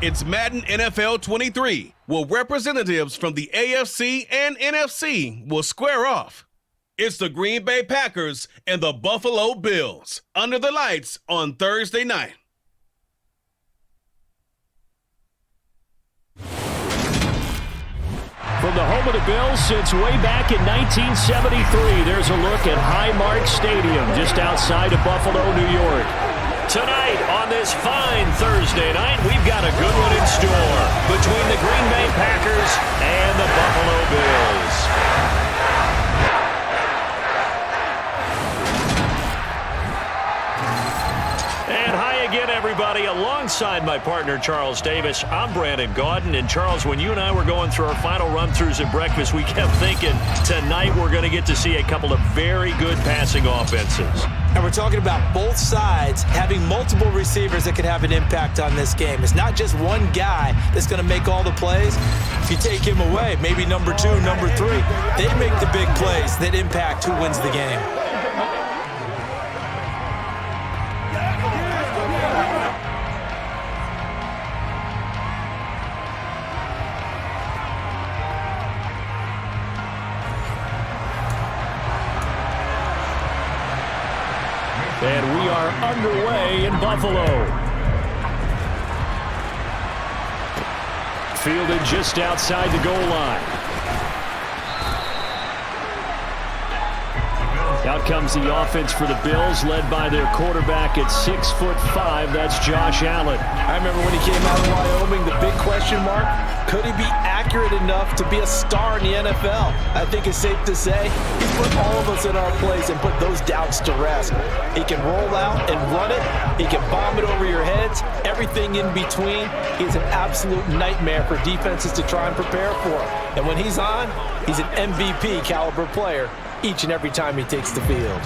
It's Madden NFL 23, where representatives from the AFC and NFC will square off. It's the Green Bay Packers and the Buffalo Bills under the lights on Thursday night. From the home of the Bills since way back in 1973, there's a look at Highmark Stadium just outside of Buffalo, New York. Tonight on this fine Thursday night, we've got a good one in store between the Green Bay Packers and the Buffalo Bills. And hi again, everybody. Alongside my partner, Charles Davis, I'm Brandon Gaudin. And Charles, when you and I were going through our final run-throughs at breakfast, we kept thinking tonight we're going to get to see a couple of very good passing offenses. And we're talking about both sides having multiple receivers that can have an impact on this game. It's not just one guy that's going to make all the plays. If you take him away, maybe number 2, number 3, they make the big plays that impact who wins the game. And we are underway in Buffalo. Fielded just outside the goal line. Out comes the offense for the Bills, led by their quarterback at 6'5". That's Josh Allen. I remember when he came out of Wyoming, the big question mark, could he be accurate enough to be a star in the NFL? I think it's safe to say he's put all of us in our place and put those doubts to rest. He can roll out and run it. He can bomb it over your heads. Everything in between. He's an absolute nightmare for defenses to try and prepare for. And when he's on, he's an MVP caliber player each and every time he takes the field.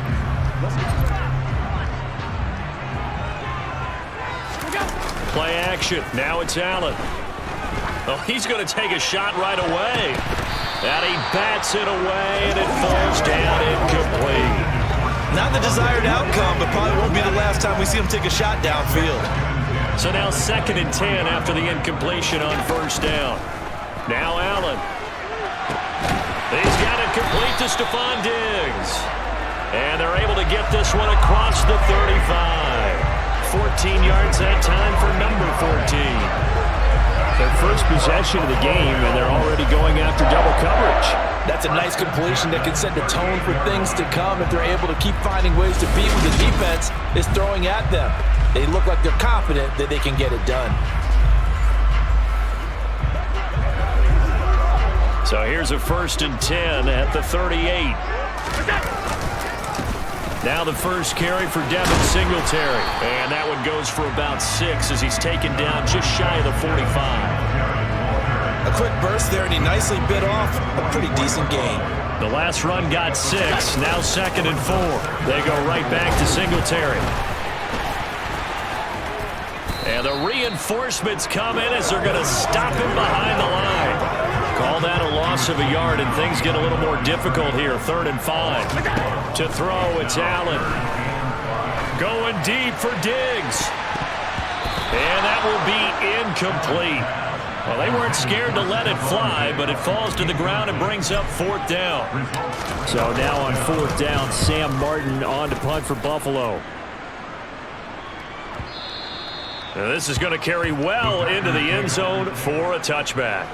Play action. Now it's Allen. Oh, he's going to take a shot right away. And he bats it away, and it falls down incomplete. Not the desired outcome, but probably won't be the last time we see him take a shot downfield. So now 2nd and 10 after the incompletion on 1st down. Now Allen. He's got it complete to Stephon Diggs. And they're able to get this one across the 35. 14 yards that time for number 14. Their first possession of the game, and they're already going after double coverage. That's a nice completion that can set the tone for things to come if they're able to keep finding ways to beat what the defense is throwing at them. They look like they're confident that they can get it done. So here's a 1st and 10 at the 38. Now the first carry for Devin Singletary. And that one goes for about 6 as he's taken down just shy of the 45. A quick burst there, and he nicely bit off a pretty decent gain. The last run got 6. Now 2nd and 4. They go right back to Singletary. And the reinforcements come in as they're going to stop him behind the line. Call that a loss of a yard, and things get a little more difficult here. 3rd and 5. To throw, it's Allen. Going deep for Diggs. And that will be incomplete. Well, they weren't scared to let it fly, but it falls to the ground and brings up 4th down. So now on 4th down, Sam Martin on to punt for Buffalo. Now this is going to carry well into the end zone for a touchback.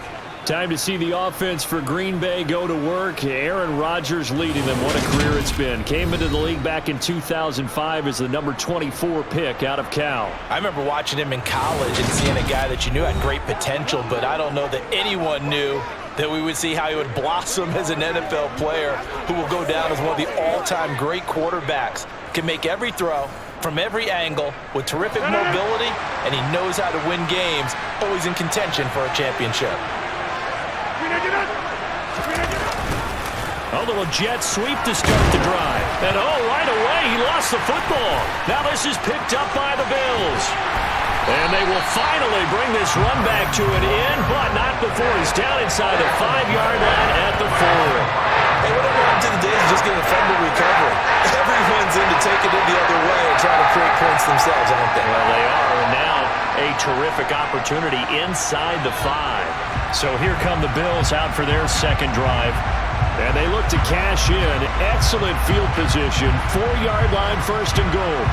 Time to see the offense for Green Bay go to work. Aaron Rodgers leading them. What a career it's been. Came into the league back in 2005 as the number 24 pick out of Cal. I remember watching him in college and seeing a guy that you knew had great potential, but I don't know that anyone knew that we would see how he would blossom as an NFL player who will go down as one of the all-time great quarterbacks. Can make every throw from every angle with terrific mobility, and he knows how to win games, always in contention for a championship. A little jet sweep to start the drive. And right away, he lost the football. Now this is picked up by the Bills. And they will finally bring this run back to an end, but not before he's down inside the 5-yard line at the 4. Hey, whatever happened to the days of just getting a fumble recovery? Everyone's in to take it in the other way and try to create points themselves, aren't they? Well, they are, and now a terrific opportunity inside the 5. So here come the Bills out for their second drive. And they look to cash in. Excellent field position. 4-yard line, first and goal.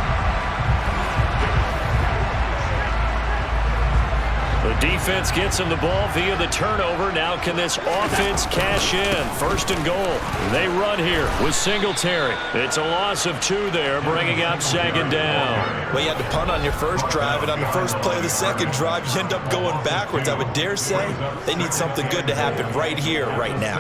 The defense gets him the ball via the turnover. Now can this offense cash in? First and goal. They run here with Singletary. It's a loss of 2 there, bringing up second down. Well, you had to punt on your first drive, and on the first play of the second drive, you end up going backwards. I would dare say they need something good to happen right here, right now.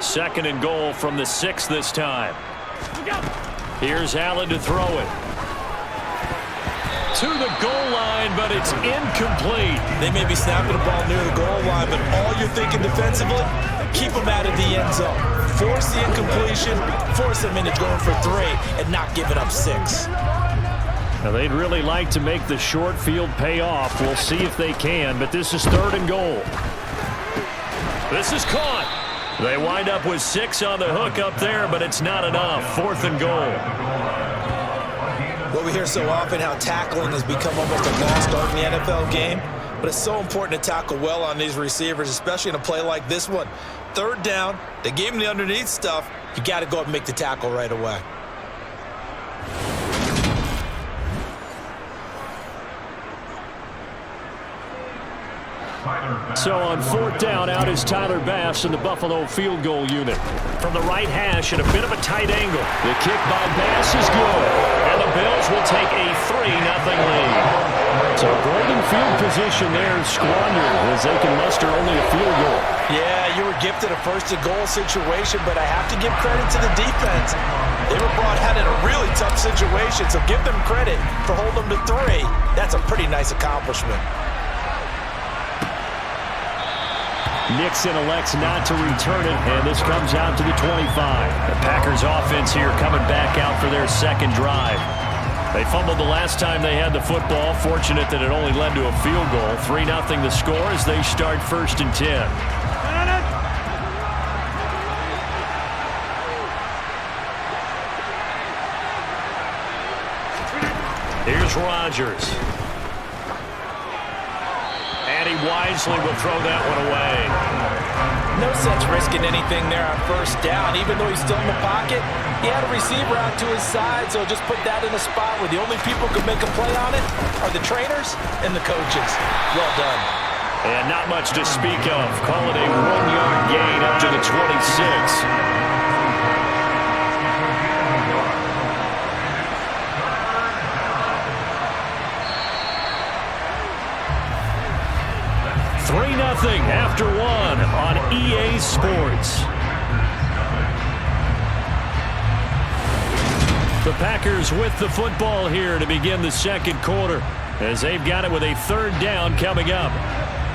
Second and goal from the 6 this time. Here's Allen to throw it. To the goal line, but it's incomplete. They may be snapping the ball near the goal line, but all you're thinking defensively, keep them out of the end zone. Force the incompletion, force them into going for 3, and not giving up 6. Now, they'd really like to make the short field pay off. We'll see if they can, but this is third and goal. This is caught. They wind up with 6 on the hook up there, but it's not enough. Fourth and goal. Well, we hear so often how tackling has become almost a lost art in the NFL game, but it's so important to tackle well on these receivers, especially in a play like this one. Third down, they gave him the underneath stuff. You got to go up and make the tackle right away. So on fourth down, out is Tyler Bass in the Buffalo field goal unit. From the right hash and a bit of a tight angle. The kick by Bass is good. And the Bills will take a 3-0 lead. So golden field position there squandered as they can muster only a field goal. Yeah, you were gifted a first-and-goal situation, but I have to give credit to the defense. They were brought out in a really tough situation, so give them credit for holding them to 3. That's a pretty nice accomplishment. Nixon elects not to return it, and this comes out to the 25. The Packers offense here coming back out for their second drive. They fumbled the last time they had the football. Fortunate that it only led to a field goal. 3-0 the score as they start first and 10. Here's Rodgers. And he wisely will throw that one away. No sense risking anything there on first down. Even though he's still in the pocket, he had a receiver out to his side, so just put that in a spot where the only people who can make a play on it are the trainers and the coaches. Well done. And not much to speak of. Call it a 1-yard gain up to the 26. 3-0 after 1 on EA Sports. The Packers with the football here to begin the second quarter as they've got it with a third down coming up.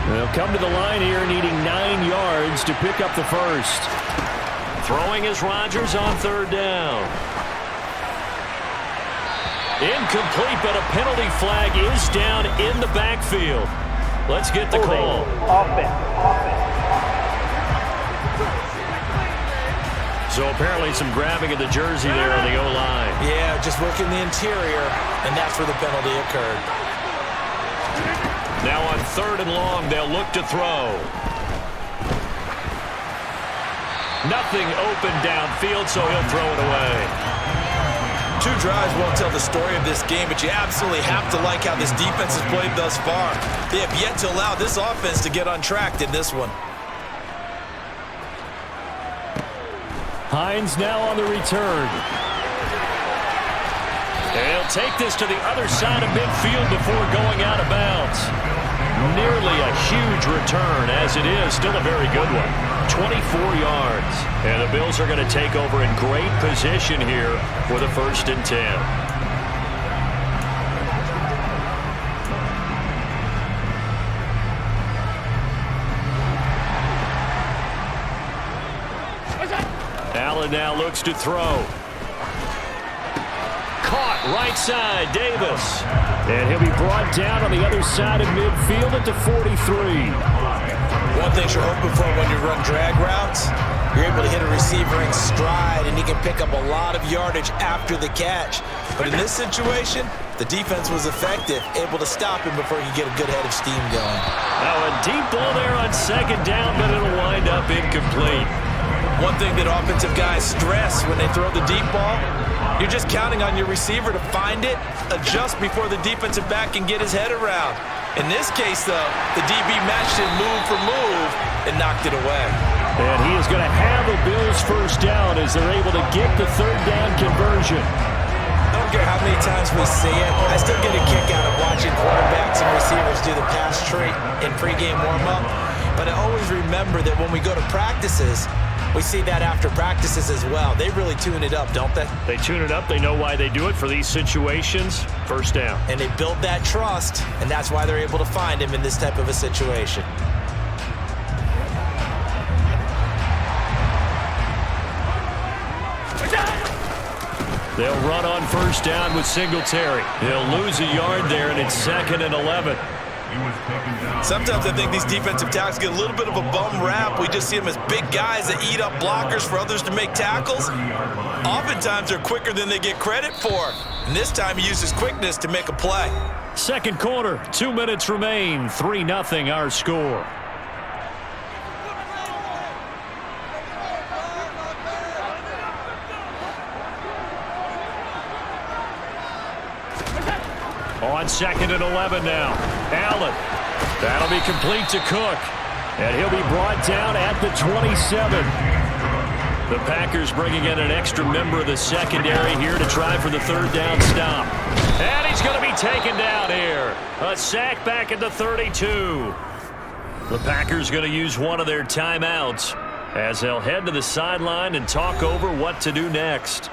They'll come to the line here needing 9 yards to pick up the first. Throwing is Rodgers on third down. Incomplete, but a penalty flag is down in the backfield. Let's get the call. So apparently some grabbing of the jersey there on the O-line. Yeah, just working the interior, and that's where the penalty occurred. Now on third and long, they'll look to throw. Nothing open downfield, so he'll throw it away. 2 drives won't tell the story of this game, but you absolutely have to like how this defense has played thus far. They have yet to allow this offense to get untracked in this one. Hines now on the return. They'll take this to the other side of midfield before going out of bounds. Nearly a huge return, as it is still a very good one. 24 yards. And the Bills are going to take over in great position here for the first and 10. Allen now looks to throw. Caught right side, Davis. And he'll be brought down on the other side of midfield at the 43. One thing you're hoping for when you run drag routes, you're able to hit a receiver in stride, and he can pick up a lot of yardage after the catch. But in this situation, the defense was effective, able to stop him before he could get a good head of steam going. Now a deep ball there on second down, but it'll wind up incomplete. One thing that offensive guys stress when they throw the deep ball, you're just counting on your receiver to find it, adjust before the defensive back can get his head around. In this case, though, the DB matched him move for move and knocked it away. And he is going to have the Bills first down as they're able to get the third down conversion. I don't care how many times we see it, I still get a kick out of watching quarterbacks and receivers do the pass tree in pregame warm-up. But I always remember that when we go to practices, we see that after practices as well. They really tune it up, don't they? They tune it up. They know why they do it for these situations. First down. And they build that trust, and that's why they're able to find him in this type of a situation. They'll run on first down with Singletary. He'll lose a yard there, and it's 2nd and 11. Sometimes I think these defensive tackles get a little bit of a bum rap. We just see them as big guys that eat up blockers for others to make tackles. Oftentimes they're quicker than they get credit for. And this time he uses quickness to make a play. Second quarter, 2 minutes remain. 3-0 our score. On 2nd and 11 now. Allen. That'll be complete to Cook. And he'll be brought down at the 27. The Packers bringing in an extra member of the secondary here to try for the third down stop. And he's going to be taken down here. A sack back at the 32. The Packers going to use one of their timeouts as they'll head to the sideline and talk over what to do next.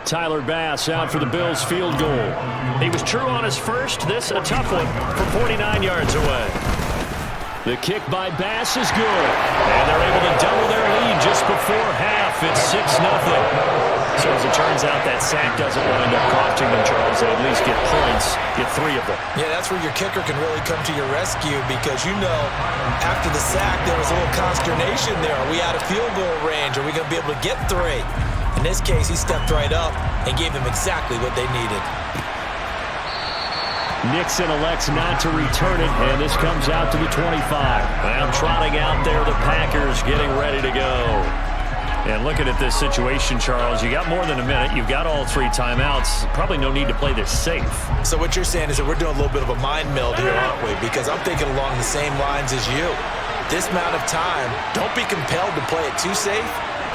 Tyler Bass out for the Bills field goal. He was true on his first. This a tough one from 49 yards away. The kick by Bass is good. And they're able to double their lead just before half. It's 6-0. So as it turns out, that sack doesn't wind up costing them, Charles. They at least get points, get 3 of them. Yeah, that's where your kicker can really come to your rescue because, you know, after the sack, there was a little consternation there. Are we out of field goal range? Are we going to be able to get 3? In this case, he stepped right up and gave them exactly what they needed. Nixon elects not to return it, and this comes out to the 25. Well, trotting out there, the Packers getting ready to go. And looking at this situation, Charles, you got more than a minute. You've got all 3 timeouts. Probably no need to play this safe. So what you're saying is that we're doing a little bit of a mind meld here, aren't we? Because I'm thinking along the same lines as you. This amount of time, don't be compelled to play it too safe.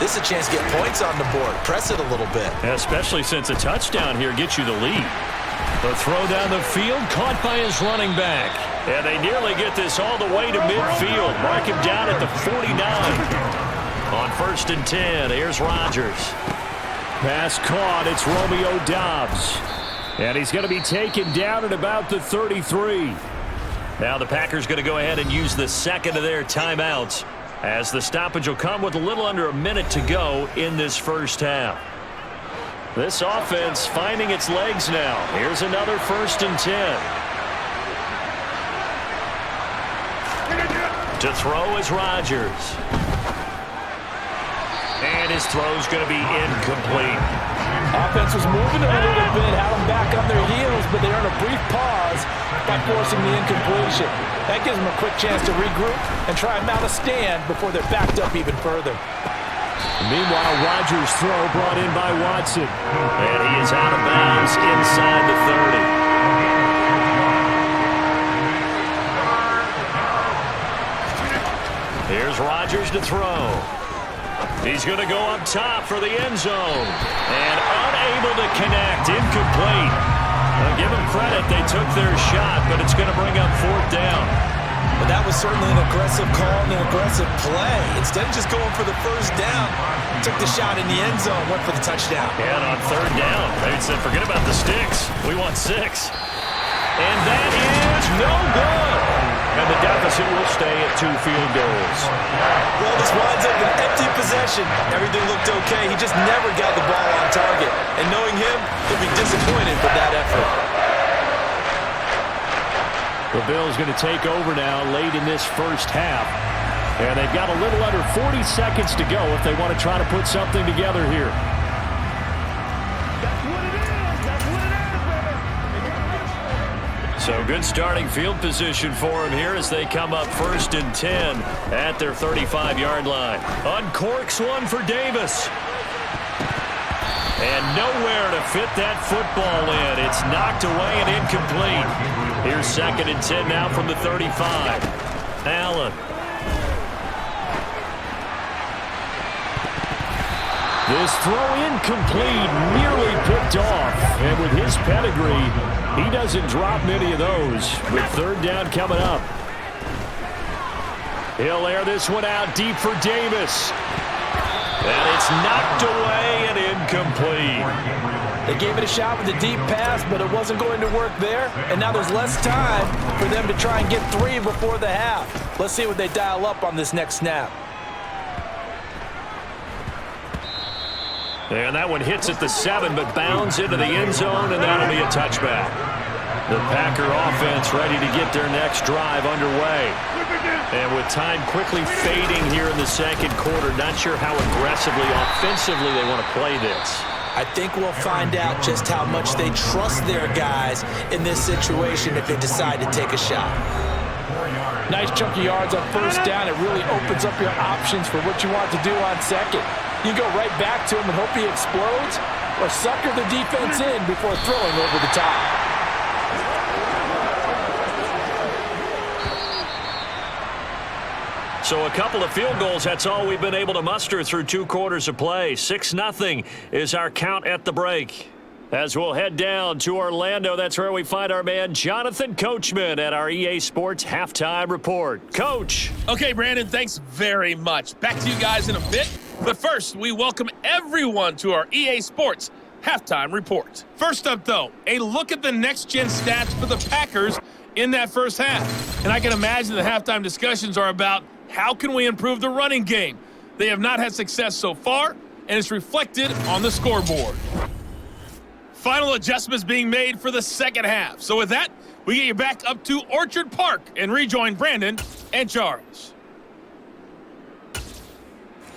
This is a chance to get points on the board. Press it a little bit. Especially since a touchdown here gets you the lead. The throw down the field, caught by his running back. And they nearly get this all the way to midfield. Mark him down at the 49. On 1st and 10, here's Rodgers. Pass caught, it's Romeo Doubs. And he's going to be taken down at about the 33. Now the Packers going to go ahead and use the second of their timeouts, as the stoppage will come with a little under a minute to go in this first half. This offense finding its legs now. Here's another 1st and 10. To throw is Rodgers. And his throw's going to be incomplete. Offense was moving a little bit, had them back on their heels, but they earned a brief pause by forcing the incompletion. That gives them a quick chance to regroup and try and mount a stand before they're backed up even further. Meanwhile, Rodgers' throw brought in by Watson. And he is out of bounds inside the 30. Here's Rodgers to throw. He's going to go up top for the end zone. And unable to connect, incomplete. I'll give them credit, they took their shot, but it's going to bring up 4th down. But that was certainly an aggressive call and an aggressive play. Instead of just going for the first down, took the shot in the end zone, went for the touchdown. And on 3rd down, they said, forget about the sticks. We want 6. And that is no good. And the deficit will stay at 2 field goals. Well, this winds up an empty possession. Everything looked okay. He just never got the ball on target. And knowing him, he'll be disappointed with that effort. The Bills going to take over now late in this first half. And they've got a little under 40 seconds to go if they want to try to put something together here. So good starting field position for him here as they come up 1st and 10 at their 35-yard line. Uncorks one for Davis. And nowhere to fit that football in. It's knocked away and incomplete. Here's 2nd and 10 now from the 35. Allen. This throw incomplete, nearly picked off. And with his pedigree, he doesn't drop many of those. With 3rd down coming up. He'll air this one out deep for Davis. And it's knocked away and incomplete. They gave it a shot with a deep pass, but it wasn't going to work there. And now there's less time for them to try and get 3 before the half. Let's see what they dial up on this next snap. And that one hits at the 7, but bounds into the end zone, and that'll be a touchback. The Packer offense ready to get their next drive underway. And with time quickly fading here in the 2nd quarter, not sure how aggressively, offensively they want to play this. I think we'll find out just how much they trust their guys in this situation if they decide to take a shot. Nice chunk of yards on 1st down. It really opens up your options for what you want to do on 2nd. You go right back to him and hope he explodes, or sucker the defense in before throwing over the top. So a couple of field goals, that's all we've been able to muster through 2 quarters of play. 6-0 is our count at the break. As we'll head down to Orlando, that's where we find our man Jonathan Coachman at our EA Sports Halftime Report. Coach. Okay, Brandon, thanks very much. Back to you guys in a bit. But first, we welcome everyone to our EA Sports Halftime Report. First up, though, a look at the next-gen stats for the Packers in that first half. And I can imagine the halftime discussions are about how can we improve the running game. They have not had success so far, and it's reflected on the scoreboard. Final adjustments being made for the second half. So with that, we get you back up to Orchard Park and rejoin Brandon and Charles.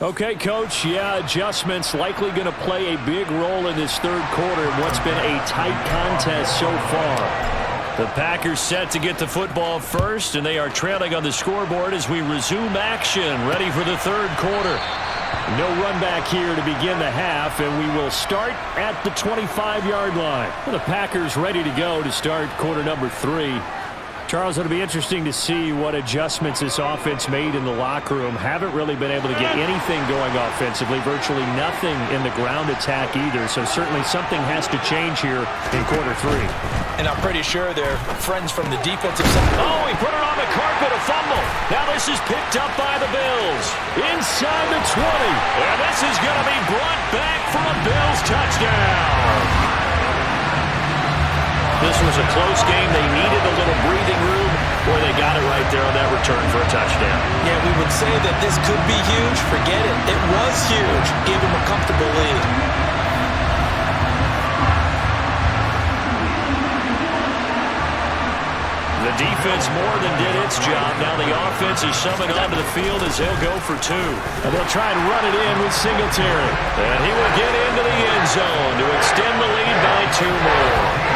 Okay, Coach, adjustments likely going to play a big role in this 3rd quarter in what's been a tight contest so far. The Packers set to get the football first, and they are trailing on the scoreboard as we resume action, ready for the 3rd quarter. No run back here to begin the half, and we will start at the 25-yard line. The Packers ready to go to start quarter number 3. Charles, it'll be interesting to see what adjustments this offense made in the locker room. Haven't really been able to get anything going offensively, virtually nothing in the ground attack either, so certainly something has to change here in quarter 3. And I'm pretty sure they're friends from the defensive side. Oh, he put it on the carpet, a fumble. Now this is picked up by the Bills. Inside the 20. And this is going to be brought back for a Bills touchdown. This was a close game. They needed a little breathing room. Boy, they got it right there on that return for a touchdown. Yeah, we would say that this could be huge. Forget it. It was huge. Gave them a comfortable lead. The defense more than did its job. Now the offense is summoned onto the field as they'll go for 2. And they'll try and run it in with Singletary. And he will get into the end zone to extend the lead by 2 more.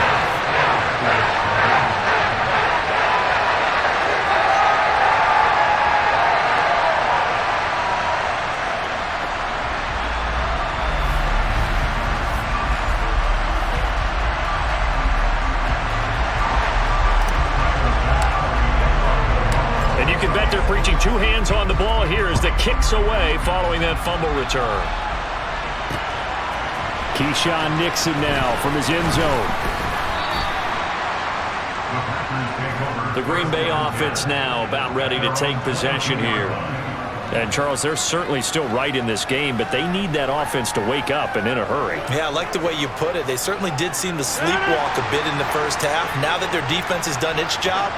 They're preaching 2 hands on the ball here as the kicks away following that fumble return. Keyshawn Nixon now from his end zone. The Green Bay offense now about ready to take possession here. And, Charles, they're certainly still right in this game, but they need that offense to wake up and in a hurry. Yeah, I like the way you put it. They certainly did seem to sleepwalk a bit in the first half. Now that their defense has done its job,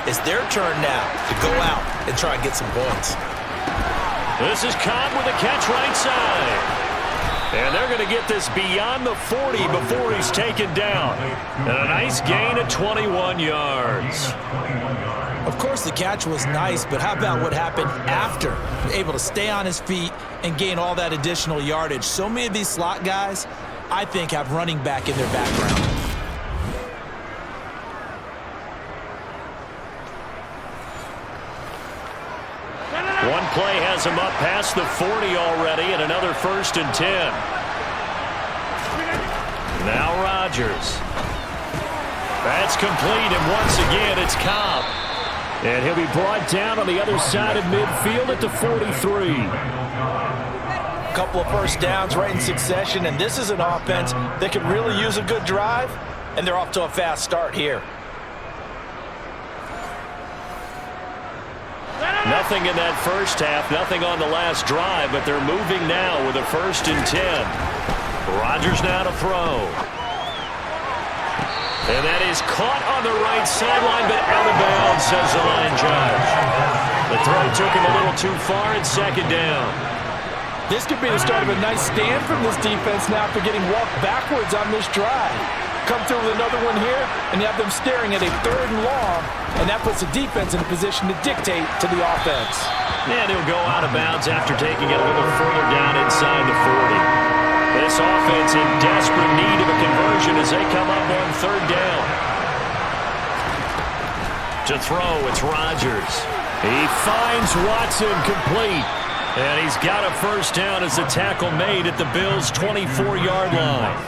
it's their turn now to go out and try and get some points. This is Cobb with a catch right side. And they're going to get this beyond the 40 before he's taken down. And a nice gain of 21 yards. Of course, the catch was nice, but how about what happened after? Able to stay on his feet and gain all that additional yardage. So many of these slot guys, I think, have running back in their background. One play has him up past the 40 already, and another 1st and 10. Now Rodgers. That's complete, and once again, it's Cobb. And he'll be brought down on the other side of midfield at the 43. Couple of first downs right in succession, and this is an offense that could really use a good drive, and they're off to a fast start here. Nothing in that first half, nothing on the last drive, but they're moving now with a 1st and 10. Rodgers now to throw. And that is caught on the right sideline, but out of bounds, says the line judge. The throw took him a little too far, and 2nd down. This could be the start of a nice stand from this defense now after getting walked backwards on this drive. Come through with another one here, and you have them staring at a 3rd and long, and that puts the defense in a position to dictate to the offense. And he'll go out of bounds after taking it a little further down inside the 40. This offense in desperate need of a conversion as they come up on 3rd down. To throw, it's Rodgers. He finds Watson complete. And he's got a 1st down as the tackle made at the Bills' 24-yard line.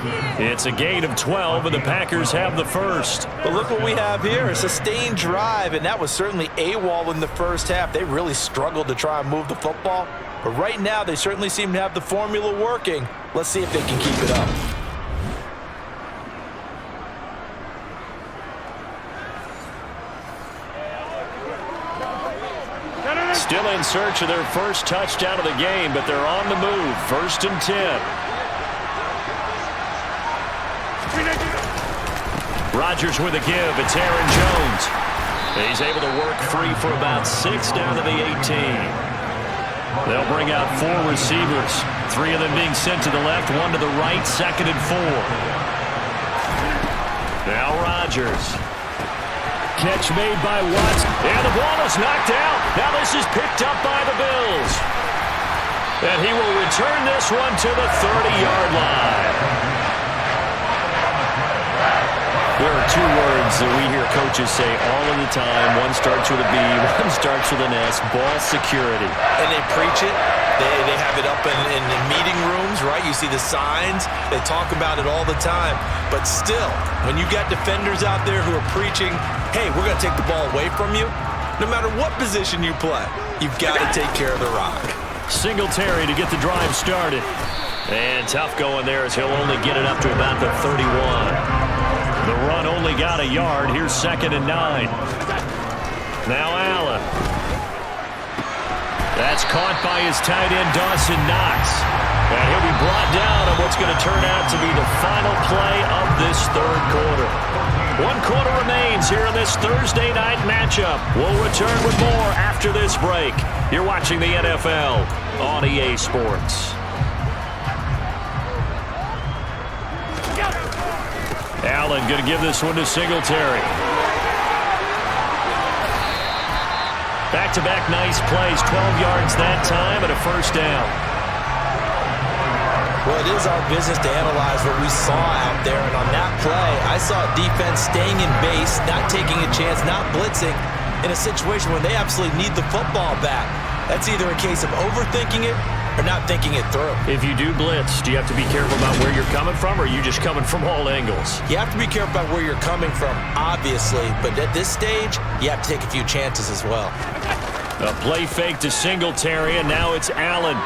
It's a gain of 12, and the Packers have the 1st. But look what we have here, a sustained drive, and that was certainly AWOL in the first half. They really struggled to try and move the football. But right now, they certainly seem to have the formula working. Let's see if they can keep it up. Still in search of their first touchdown of the game, but they're on the move. 1st and 10. Rodgers with a give. It's Aaron Jones. He's able to work free for about 6 down to the 18. They'll bring out 4 receivers. 3 of them being sent to the left, 1 to the right, 2nd and 4. Now Rodgers. Catch made by Watson. And the ball is knocked out. Now this is picked up by the Bills. And he will return this one to the 30-yard line. There are 2 words that we hear coaches say all of the time. One starts with a B, one starts with an S. Ball security. And they preach it. They have it up in meeting rooms, right? You see the signs. They talk about it all the time. But still, when you got defenders out there who are preaching, hey, we're going to take the ball away from you, no matter what position you play, you've got to take care of the rock. Singletary to get the drive started. And tough going there as he'll only get it up to about the 31. The run only got a yard. Here's 2nd and 9. Now Allen. That's caught by his tight end, Dawson Knox. And he'll be brought down on what's going to turn out to be the final play of this 3rd quarter. 1 quarter remains here in this Thursday night matchup. We'll return with more after this break. You're watching the NFL on EA Sports. Allen going to give this one to Singletary. Back-to-back nice plays, 12 yards that time and a 1st down. Well, it is our business to analyze what we saw out there, and on that play, I saw a defense staying in base, not taking a chance, not blitzing, in a situation where they absolutely need the football back. That's either a case of overthinking it or not thinking it through. If you do blitz, do you have to be careful about where you're coming from, or are you just coming from all angles? You have to be careful about where you're coming from, obviously, but at this stage, you have to take a few chances as well. A play fake to Singletary, and now it's Allen.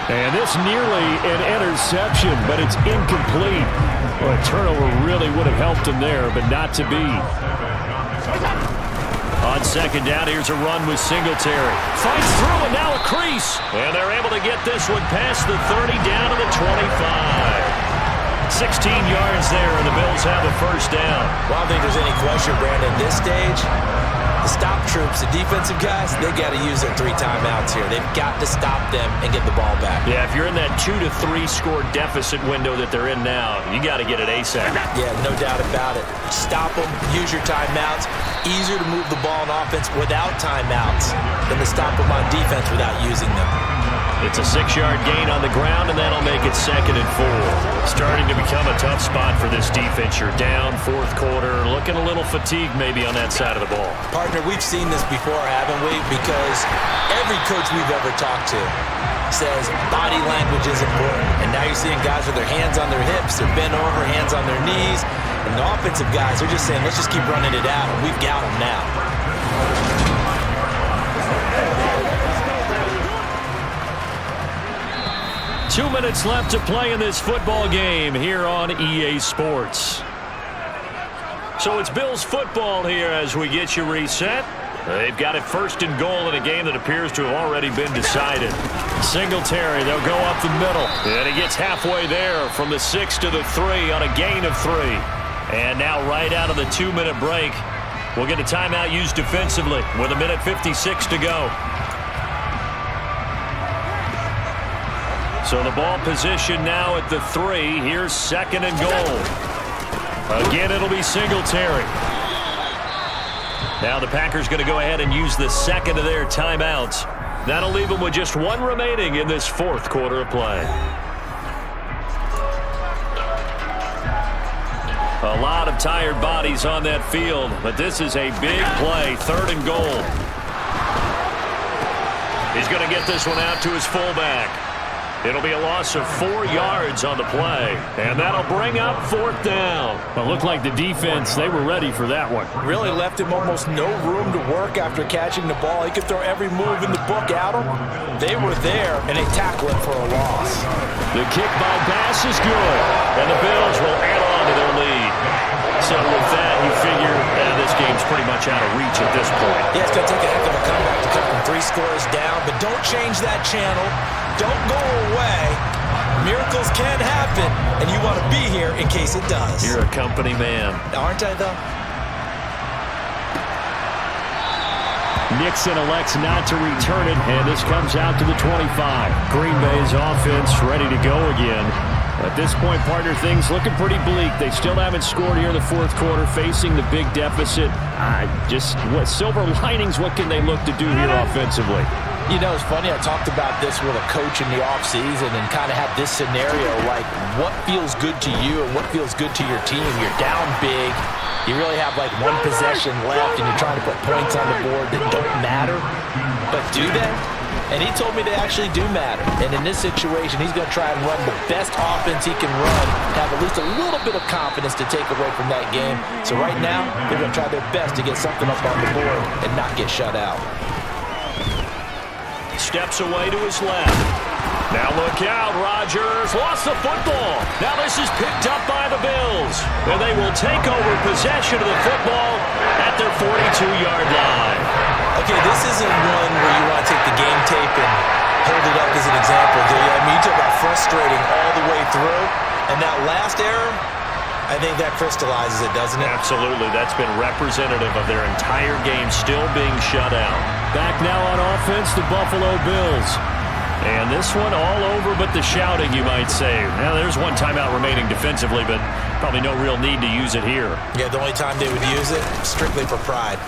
And this nearly an interception, but it's incomplete. Well, a turnover really would have helped him there, but not to be. On 2nd down, here's a run with Singletary. Fights through, and now a crease. And they're able to get this one past the 30 down to the 25. 16 yards there, and the Bills have a 1st down. Well, I don't think there's any question, Brandon, at this stage, The stop troops, the defensive guys, they got to use their 3 timeouts here. They've got to stop them and get the ball back. Yeah, if you're in that 2 to 3 score deficit window that they're in now, you got to get it ASAP. Yeah, no doubt about it. Stop them, use your timeouts. Easier to move the ball on offense without timeouts than to stop them on defense without using them. It's a 6-yard gain on the ground, and that'll make it 2nd and 4. Starting to become a tough spot for this defense. You're down 4th quarter, looking a little fatigued maybe on that side of the ball. Partner, we've seen this before, haven't we? Because every coach we've ever talked to says body language is important. And now you're seeing guys with their hands on their hips, they're bent over, hands on their knees. And the offensive guys, they're just saying, let's just keep running it out. We've got them now. Two minutes left to play in this football game here on EA Sports. So it's Bills football here as we get you reset. They've got it 1st and goal in a game that appears to have already been decided. Singletary, they'll go up the middle. And he gets halfway there from the 6 to the 3 on a gain of 3. And now right out of the 2-minute break, we'll get a timeout used defensively with 1:56 to go. So the ball position now at the 3. Here's 2nd and goal. Again, it'll be Singletary. Now the Packers going to go ahead and use the 2nd of their timeouts. That'll leave them with just 1 remaining in this 4th quarter of play. A lot of tired bodies on that field, but this is a big play. 3rd and goal. He's going to get this one out to his fullback. It'll be a loss of 4 yards on the play, and that'll bring up 4th down. Well, it looked like the defense, they were ready for that one. Really left him almost no room to work after catching the ball. He could throw every move in the book at him. They were there, and they tackled him for a loss. The kick by Bass is good, and the Bills will add on to their lead. So with that, you figure this game's pretty much out of reach at this point. Yeah, it's going to take a heck of a comeback to come from 3 scores down, but don't change that channel. Don't go away. Miracles can happen, and you want to be here in case it does. You're a company man. Aren't I, though? Nixon elects not to return it, and this comes out to the 25. Green Bay's offense ready to go again. At this point, partner, things looking pretty bleak. They still haven't scored here in the 4th quarter, facing the big deficit. What silver linings, what can they look to do here offensively? You know, it's funny, I talked about this with a coach in the offseason and kind of had this scenario, like what feels good to you and what feels good to your team. You're down big. You really have like 1 possession left, and you're trying to put points on the board that don't matter. But do they? And he told me they actually do matter. And in this situation, he's going to try and run the best offense he can run, to have at least a little bit of confidence to take away from that game. So right now, they're going to try their best to get something up on the board and not get shut out. Steps away to his left. Now look out, Rodgers lost the football. Now this is picked up by the Bills. And they will take over possession of the football at their 42-yard line. Okay, this isn't one where you want to take the game tape and hold it up as an example, do you? I mean, you talk about frustrating all the way through. And that last error, I think that crystallizes it, doesn't it? Absolutely. That's been representative of their entire game still being shut out. Back now on offense, the Buffalo Bills. And this one all over but the shouting, you might say. Now, there's 1 timeout remaining defensively, but probably no real need to use it here. Yeah, the only time they would use it, strictly for pride.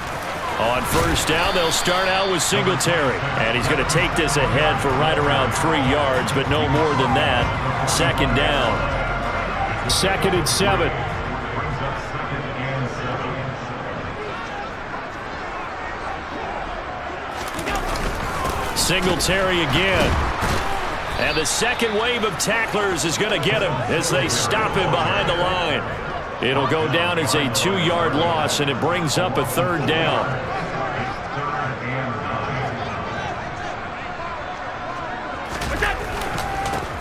On 1st down, they'll start out with Singletary. And he's going to take this ahead for right around 3 yards, but no more than that. 2nd down. 2nd and 7. Singletary again. And the 2nd wave of tacklers is going to get him as they stop him behind the line. It'll go down as a 2-yard loss, and it brings up a 3rd down.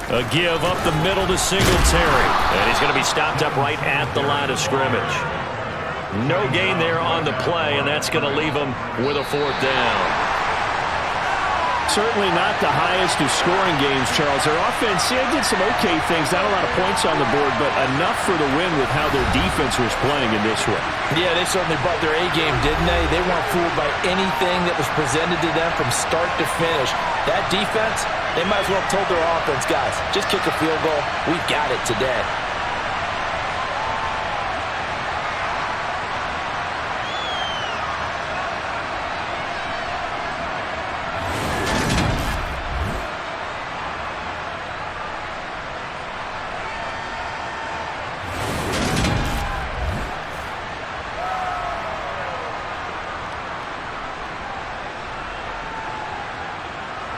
A give up the middle to Singletary. And he's going to be stopped up right at the line of scrimmage. No gain there on the play, and that's going to leave him with a 4th down. Certainly not the highest of scoring games, Charles. Their offense did some okay things, not a lot of points on the board, but enough for the win with how their defense was playing in this one. Yeah, they certainly brought their A-game, didn't they? They weren't fooled by anything that was presented to them from start to finish. That defense, they might as well have told their offense, guys, just kick a field goal. We've got it today.